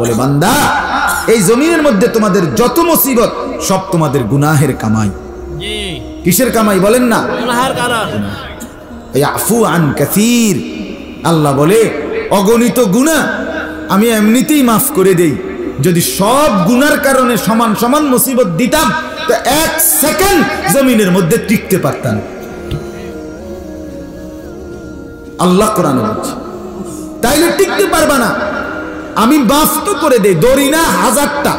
বলে বান্দা এই জমিনের মধ্যে তোমাদের যত মুসিবত সব তোমাদের গুনাহের কামাই। জি কিসের কামাই বলেন না? গুনাহের কারণ। ইয়াফু আন কাসীর, আল্লাহ বলে অগণিত গুনাহ আমি এমনিতেই মাফ করে দেই। যদি সব গুনার কারণে সমান সমান মুসিবত দিতাম তো এক সেকেন্ড জমিনের মধ্যে টিকতে পারতাম। আল্লাহ কোরআনে বলছে তাইলে টিকতে পারবা না। আমি মাফ তো করে দেই, ধরি না হাজারটা,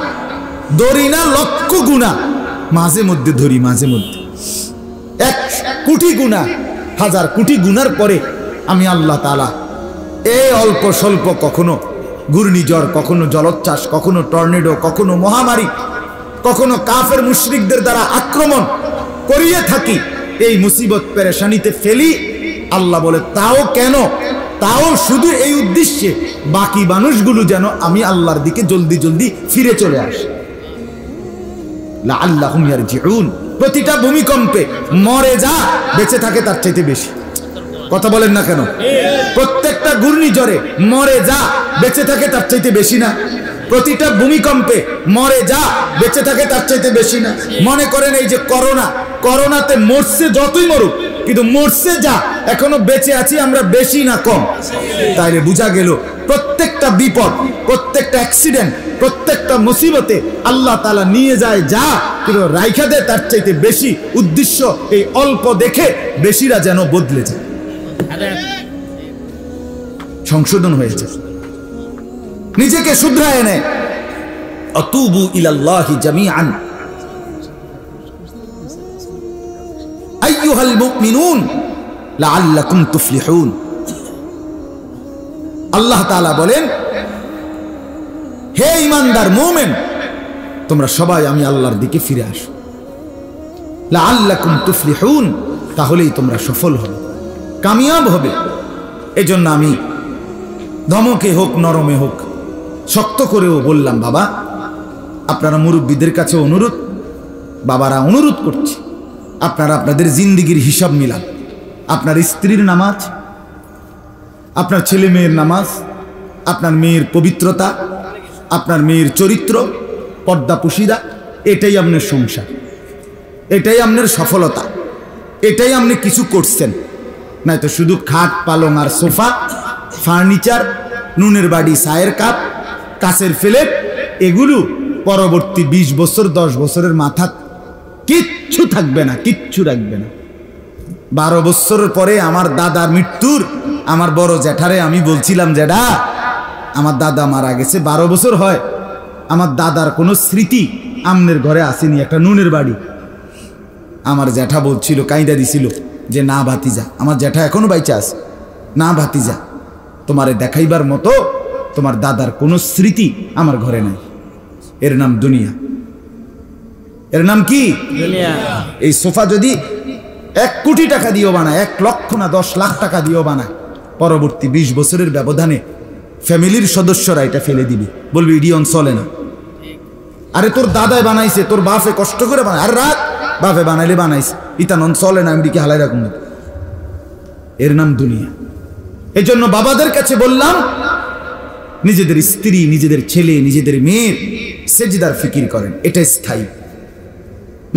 ধরি না লক্ষ গুনাহ, মাঝে মধ্যে ধরি, মাঝে মধ্যে 1 কোটি গুনাহ, 1000 কোটি গুনার পরে আমি আল্লাহ তাআলা এই অল্প স্বল্প কখনো ঘূর্ণিঝড়, কখনো জলোচ্ছ্বাস, কখনো টর্নেডো, কখনো মহামারী, কখনো কাফের মুশরিকদের দ্বারা আক্রমণ করিয়ে থাকি, এই মুসিবত পেরেশানিতে ফেলি। আল্লাহ বলে তাও কেন? তাও শুধু এই উদ্দেশ্যে বাকি মানুষগুলো যেন আমি আল্লাহর দিকে জলদি জলদি ফিরে চলে আসে। লাআল্লাহুম ইয়ারজিউন। প্রতিটা ভূমিকম্পে মরে যা বেঁচে থাকে তার চাইতে বেশি। কথা বলেন না কেন? প্রত্যেকটা ঘূর্ণিঝড়ে মরে যা বেঁচে থাকে তার চাইতে বেশি না? প্রতিটা ভূমিকম্পে মরে যা বেঁচে থাকে তার চাইতে বেশি না? মনে করেন এই যে করোনাতে মরছে যতই মরুক, কিন্তু মরছে যা এখনো বেঁচে আছি আমরা বেশি না কম? তাইলে বোঝা গেল প্রত্যেকটা বিপদ, প্রত্যেকটা অ্যাক্সিডেন্ট, প্রত্যেকটা মুসিবতে আল্লাহ তাআলা নিয়ে যায় যা, কিন্তু রাইখা দেয় তার চাইতে বেশি। উদ্দেশ্য এই অল্প দেখে বেশিরা যেন বদলে যায়, সংশোধন হয়েছে, নিজেকে শুধরায় নেয়। আতুবু ইলাল্লাহি জামিআন আইয়ুহাল মুমিনুন লাআল্লাকুম তুফলিহুন। আল্লাহ তাআলা বলেন হে ঈমানদার মুমিন, তোমরা সবাই আমি আল্লাহর দিকে ফিরে আসো। লাআল্লাকুম তুফলিহুন, তাহলেই তোমরা সফল হবে, কামিয়াব হবে। এজন্য আমি ধমকে হোক নরমে হোক শক্ত করেও বললাম, বাবা আপনারা মুরব্বীদের কাছে অনুরোধ, বাবারা অনুরোধ করছি, আপনারা আপনাদের জিন্দেগির হিসাব মিলান। আপনার স্ত্রীর নামাজ, আপনার ছেলে মেয়ের নামাজ, আপনার মেয়ের পবিত্রতা, আপনার মেয়ের চরিত্র, পর্দা পুশিদা, এটাই আপনার সংসার, এটাই আপনার সফলতা, এটাই আপনি কিছু করছেন। নয়তো শুধু খাট পালং আর সোফা, ফার্নিচার, নুনের বাড়ি, চায়ের কাপ, কাঁচের প্লেট, এগুলো পরবর্তী 20 বছর 10 বছরের মাথা কিচ্ছু থাকবে না, কিচ্ছু রাখবে না। 12 বছরের পরে আমার দাদার মৃত্যুর, আমার বড় জ্যাঠারে আমি বলছিলাম, জ্যাঠা আমার দাদা মারা গেছে 12 বছর হয়, আমার দাদার কোনো স্মৃতি আমনের ঘরে আসেনি, একটা নুনের বাড়ি। আমার জ্যাঠা বলছিল, কাইদা দিছিল যে না ভাতিজা, আমার জ্যাঠা এখনো বাইচা আছে, না ভাতিজা তোমারে দেখাইবার মতো তোমার দাদার কোনো স্মৃতি আমার ঘরে নাই। এর নাম দুনিয়া। এর নাম কি? দুনিয়া। এই সোফা যদি 1 কোটি টাকা দিয়েও বানায়, 1 লক্ষ না 10 লাখ টাকা দিয়েও বানায়, পরবর্তী 20 বছরের ব্যবধানে ফ্যামিলির সদস্যরা এটা ফেলে দিবে, বলবে ইডিয়ন চলে না। আরে তোর দাদায় বানাইছে, তোর বাপে কষ্ট করে বানায়, আর রাত বাপে বানাইলে বানাইছে, ইতানন চলে না, এমডিকে হালাই রাখুন। এর নাম দুনিয়া। এই জন্য বাবাদের কাছে বললাম, নিজেদের স্ত্রী, নিজেদের ছেলে, নিজেদের মেয়ের সেজদার ফিকির করেন, এটা স্থায়ী।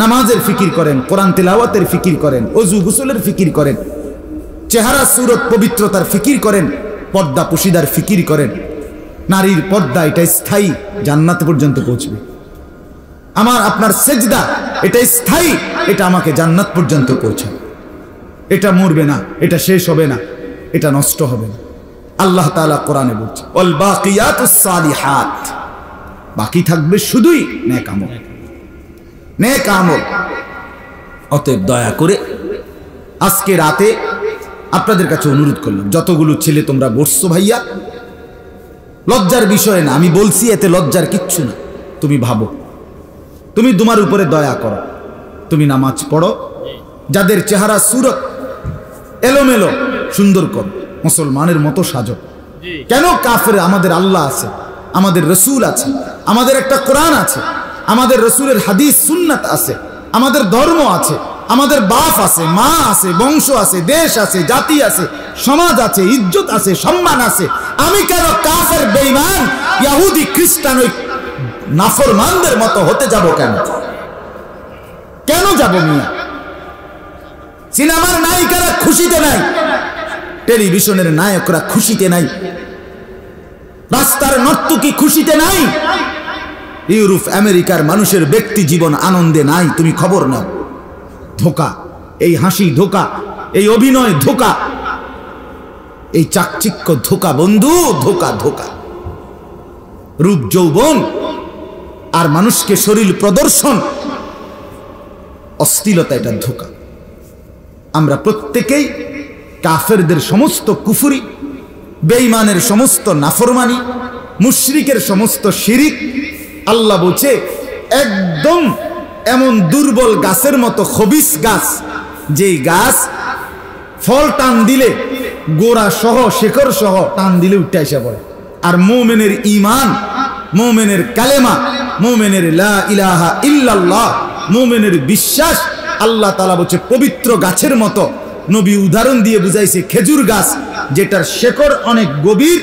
নামাজের ফিকির করেন, কোরআন তেলাওয়াতের ফিকির করেন, ওযু গোসলের ফিকির করেন, চেহারা সুরত পবিত্রতার ফিকির করেন, পর্দা পুশিদার ফিকির করেন। নারীর পর্দা এটা স্থায়ী, জান্নাত পর্যন্ত পৌঁছবে। আমার আপনার সেজদা এটা স্থায়ী, এটা আমাকে জান্নাত পর্যন্ত পৌঁছাবে। এটা মরবে না, এটা শেষ হবে না, এটা নষ্ট হবে না। আল্লাহ তাআলা কোরআনে বলছে ওয়াল বাকিয়াতুস সালিহাত, বাকি থাকবে শুধুই নেক আমল, নেক আমল। অতএব দয়া করে আজকে রাতে আপনাদের কাছে অনুরোধ করলাম, যতগুলো ছেলে তোমরা বসছো ভাইয়া, লজ্জার বিষয় না, আমি বলছি এতে লজ্জার কিচ্ছু না। তুমি ভাবো, তুমি তোমার উপরে দয়া করো, তুমি নামাজ পড়ো, যাদের চেহারা সুরত এলোমেলো সুন্দর করো, মুসলমানের মতো সাজো। কেন কাফের? আমাদের আল্লাহ আছে, আমাদের রসুল আছে, আমাদের একটা কোরআন আছে, আমাদের রসুলের হাদিস সুন্নাত আছে, আমাদের ধর্ম আছে, আমাদের বাপ আছে, মা আছে, বংশ আছে, দেশ আছে, জাতি আছে, সমাজ আছে, ইজ্জত আছে, সম্মান আছে। আমি কেন কাফের বেঈমান ইহুদি খ্রিস্টান ওই নাফরমানদের মতো হতে যাব কেন? কেন যাব মিয়া? সিনেমার নায়িকারা খুশিতে নাই, টেলিভিশনের নায়করা খুশিতে নাই, রাস্তার নর্তকী খুশিতে নাই, ইউরোপ আমেরিকার মানুষের ব্যক্তি জীবন আনন্দে নাই। তুমি খবর নাও। ধোকা, এই হাসি ধোকা, এই অভিনয় ধোকা, এই চাকচিক্য ধোকা বন্ধু, ধোকা ধোকা। রূপ যৌবন আর মানুষকে শরীর প্রদর্শন, অশ্লীলতা, এটা ধোকা। আমরা প্রত্যেকেই কাফেরদের সমস্ত কুফরি, বেঈমানের সমস্ত নাফরমানি, মুশরিকের সমস্ত শিরিক, আল্লাহ বলছে একদম এমন দুর্বল গাছের মতো খবিস গাছ, যেই গাছ ফল টান দিলে গোড়া সহ শেকড় সহ টান দিলে উঠে এসে পড়ে। আর মুমিনের ঈমান, মুমিনের কালেমা, মুমিনের লা ইলাহা ইল্লাল্লাহ, মুমিনের বিশ্বাস, আল্লাহ তাআলা বলছে পবিত্র গাছের মতো। নবী উদাহরণ দিয়ে বুঝাইছে খেজুর গাছ, যেটার শেকড় অনেক গভীর,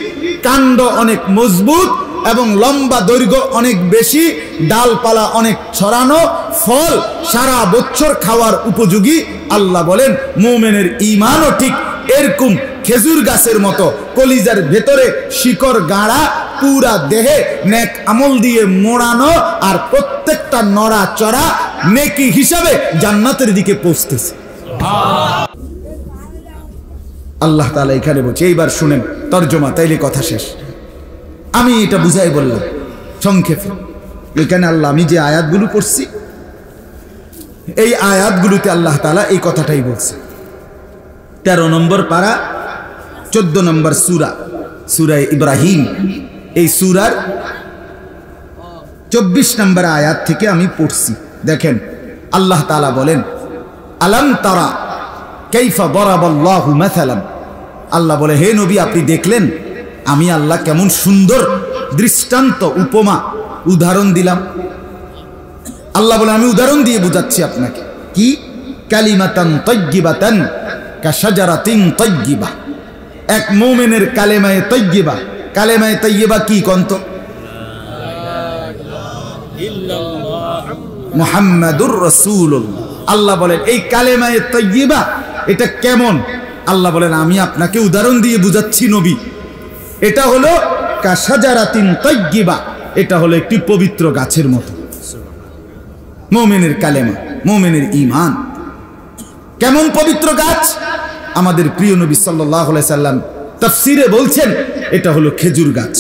কাণ্ড অনেক মজবুত এবং লম্বা দৈর্ঘ্য অনেক বেশি, ডালপালা অনেক ছড়ানো, ফল সারা বছর খাওয়ার উপযোগী। আল্লাহ বলেন মুমিনের ঈমানও ঠিক এরকম খেজুর গাছের মতো, কলিজার ভেতরে শিকড় গাড়া, পুরা দেহে নেক আমল দিয়ে মোড়ানো, আর প্রত্যেকটা নড়া চড়া নেকি হিসাবে জান্নাতের দিকে পৌঁছতেছে। আল্লাহ তাআলা এখানে বলছে, এইবার শুনেন তরজমা, তাইলে কথা শেষ। আমি এটা বুঝাই বললাম সংক্ষেপে। এখানে আল্লাহ, আমি যে আয়াতগুলো পড়ছি এই আয়াতগুলোতে আল্লাহ তাআলা এই কথাটাই বলছে। 13 নম্বর পারা 14 নম্বর সূরা, সূরা ইব্রাহিম, এই সূরার 24 নম্বর আয়াত থেকে আমি পড়ছি। দেখেন আল্লাহ তাআলা বলেন, আলাম তারা কাইফা দরাবাল্লাহু মাসালান। আল্লাহ বলে, হে নবী আপনি দেখলেন আমি আল্লাহ কেমন সুন্দর দৃষ্টান্ত, উপমা, উদাহরণ দিলাম। আল্লাহ বলে আমি উদাহরণ দিয়ে বুঝাচ্ছি আপনাকে। কি? কালিমাতান তাইয়্যিবাতান কাশাজারাতিন তাইয়্যিবা। এক মুমিনের কালেমায়ে তাইয়্যিবা। কালেমায়ে তাইয়্যিবা কি কন্ত? মুহাম্মাদুর রাসূলুল্লাহ। আল্লাহ বলেন এই কালেমায়ে তাইয়্যিবা এটা কেমন? আল্লাহ বলেন আমি আপনাকে উদাহরণ দিয়ে বুঝাচ্ছি নবী। এটা হলো কাশাজারাতিন তাইয়্যিবা, এটা হলো একটি পবিত্র গাছের মতো। মুমিনের কালেমা, মুমিনের ঈমান কেমন পবিত্র গাছ? আমাদের প্রিয় নবী সাল্লাল্লাহু আলাইহি সাল্লাম তাফসীরে বলছেন এটা হলো খেজুর গাছ।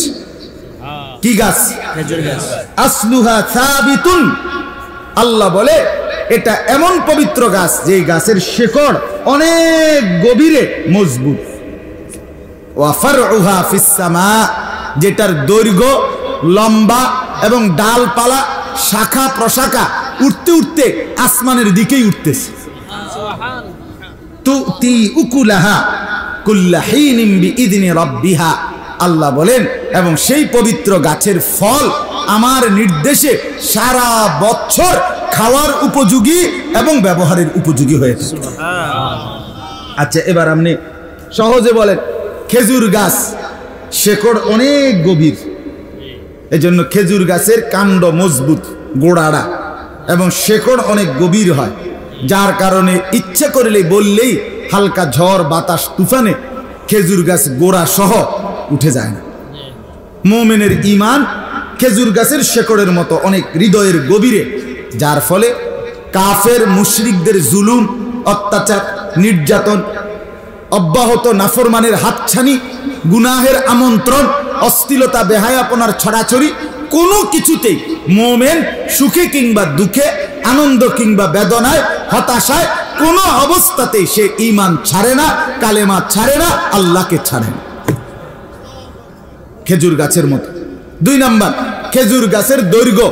কি গাছ? খেজুর গাছ। আসলুহা সাবিতুন। আল্লাহ বলে এটা এমন পবিত্র গাছ যে গাছের শেকড় অনেক গভীরে মজবুত। ওয়া ফারউহা ফিস সামা, যেটার দৈর্ঘ্য লম্বা এবং ডালপালা শাখা প্রশাখা উঠতে উঠতে আসমানের দিকেই উঠতেছে। তুতি উকুলাহা কুল্লা হিনিন বিইذনি রাব্বিহা। আল্লাহ বলেন এবং সেই পবিত্র গাছের ফল আমার নির্দেশে সারা বছর খাওয়ার উপযোগী এবং ব্যবহারের উপযোগী হয়েছে। আচ্ছা এবার আপনি সহজে বলেন, খেজুর গাছ শেকড় অনেক গভীর, এজন্য খেজুর গাছের কাণ্ড মজবুত, গোড়াড়া এবং শেকড় অনেক গভীর হয়, যার কারণে ইচ্ছা করলে বললেই হালকা ঝড় বাতাস তুফানে খেজুর গাছ গোড়া সহ উঠে যায় না। মুমিনের ঈমান খেজুর গাছের শেকড়ের মতো অনেক হৃদয়ের গভীরে, যার ফলে কাফের মুশরিকদের জুলুম, অত্যাচার, নির্যাতন, অব্যাহত নাফরমানের হাতছানি, গুনাহের আমন্ত্রণ, অশ্লীলতা, বেহায়াপনার ছড়াছড়ি, কোনো কিছুতেই মুমিন সুখে কিংবা দুঃখে, আনন্দ কিংবা বেদনায়, হতাশায় কোনো অবস্থাতেই সে ঈমান ছাড়ে না, কালেমা ছাড়ে না, আল্লাহকে ছাড়ে না। খেজুর গাছের মতো। 2 নাম্বার, খেজুর গাছের দৈর্ঘ্য,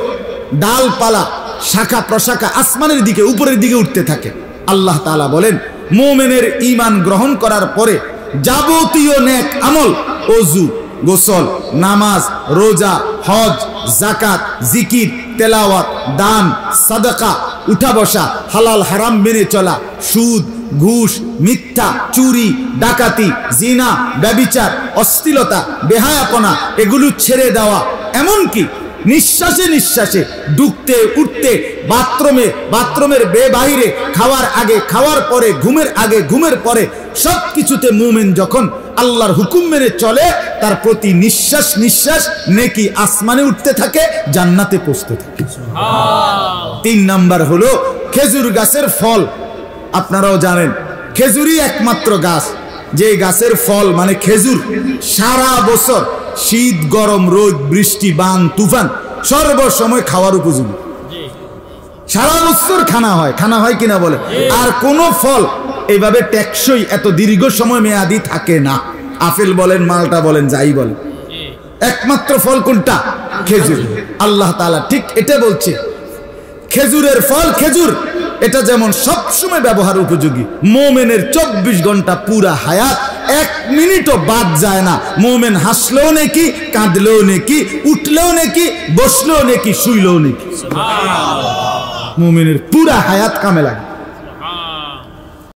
ডালপালা, শাখা প্রশাখা আসমানের দিকে, উপরের দিকে উঠতে থাকে। আল্লাহ তাআলা বলেন মুমিনের ঈমান গ্রহণ করার পরে যাবতীয় নেক আমল, ওযু, গোসল, নামাজ, রোজা, হজ, যাকাত, জিকির, তেলাওয়াত, দান, সাদাকা, উঠা বসা, হালাল হারাম মেনে চলা, সুদ, ঘুষ, মিথ্যা, চুরি, ডাকাতি, জিনা, ব্যভিচার, অশ্লীলতা, বেহায়াপনা এগুলো ছেড়ে দেওয়া, এমনকি নিঃশ্বাসে নিঃশ্বাসে ঢুকতে উঠতে বাথরুমের বাইরে, খাওয়ার আগে খাওয়ার পরে, ঘুমের আগে ঘুমের পরে সবকিছুতে মুমিন যখন আল্লাহর হুকুম মেনে চলে, তার প্রতি নিঃশ্বাস নিঃশ্বাস নেকি আসমানে উঠতে থাকে, জান্নাতে পৌঁছতে থাকে। 3 নাম্বার হলো খেজুর গাছের ফল। আপনারাও জানেন খেজুরই একমাত্র গাছ যে গাছের ফল মানে খেজুর সারা বছর শীত, গরম, রোদ, বৃষ্টি, বান, তুফান সর্বসময় খাওয়ার উপযোগী। সারা বছর খানা হয় কিনা বলে। আর কোন ফল এইভাবে টেকসই এত দীর্ঘ সময় মেয়াদি থাকে না। আপেল বলেন, মালটা বলেন, যাই বলেন, একমাত্র ফল কোনটা? খেজুর। আল্লাহ তাআলা ঠিক এটা বলছে, খেজুরের ফল খেজুর, এটা যেমন সবসময় ব্যবহার উপযোগী। মোমেনের 24 ঘন্টা পুরা হায়াত 1 মিনিটও বাদ যায় না। মোমেন হাসলেও নেকি, কাঁদলেও নেকি, উঠলেও নেকি, বসলেও নেকি, শুইলেও নেকি। মোমেনের পুরা হায়াত কামে লাগে।